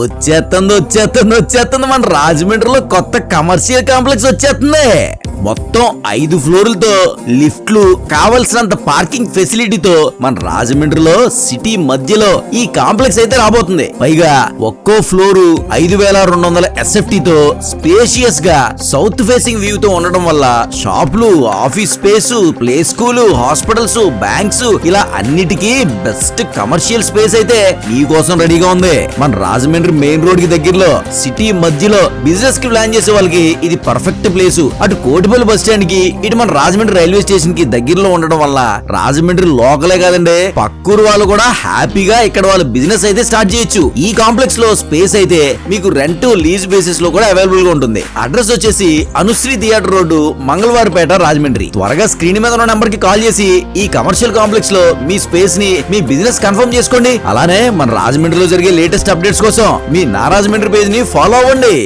వచ్చేస్తుంది మన రాజమండ్రిలో కొత్త కమర్షియల్ కాంప్లెక్స్ వచ్చేస్తుంది. మొత్తం 5 ఫ్లోర్లతో లిఫ్ట్లు, కావలసినంత పార్కింగ్ ఫెసిలిటీతో మన రాజమండ్రిలో సిటీ మధ్యలో ఈ కాంప్లెక్స్ అయితే రాబోతుంది. పైగా ఒక్కో ఫ్లోరు 5200 SFT తో స్పేషియస్ గా సౌత్ ఫేసింగ్ వ్యూ తో ఉండడం వల్ల షాపులు, office space, play school, hospitals, banks ఇలా అన్నిటికీ బెస్ట్ కమర్షియల్ స్పేస్ అయితే మీకోసం రెడీగా ఉంది. మన రాజమండ్రి మెయిన్ రోడ్ కి దగ్గరలో సిటీ మధ్యలో బిజినెస్ కి ప్లాన్ చేసే వాళ్ళకి ఇది పర్ఫెక్ట్ ప్లేస్. అటు కోటిపల్లి బస్ స్టాండ్ కి, ఇటు మన రాజమండ్రి రైల్వే స్టేషన్ కి దగ్గరలో ఉండడం వల్ల రాజమండ్రి లోకలే కాదండి, పక్కూరు వాళ్ళు కూడా హ్యాపీగా ఇక్కడ వాళ్ళ బిజినెస్ అయితే స్టార్ట్ చేయొచ్చు. ఈ కాంప్లెక్స్ లో స్పేస్ అయితే మీకు రెంట్, లీజ్ బేసిస్ లో కూడా అవైలబుల్ గా ఉంటుంది. అడ్రస్ వచ్చేసి అనుశ్రీ థియేటర్ రోడ్డు, మంగళవారిపేట, రాజమండ్రి. త్వరగా స్క్రీన్ మీద ఉన్న నంబర్ కి కాల్ చేసి ఈ కమర్షియల్ కాంప్లెక్స్ లో మీ స్పేస్ ని, మీ బిజినెస్ కన్ఫర్మ్ చేసుకోండి. అలానే మన రాజమండ్రిలో జరిగే లేటెస్ట్ అప్డేట్స్ కోసం మీ నా రాజమండ్రి పేజ్ ని ఫాలో అవ్వండి.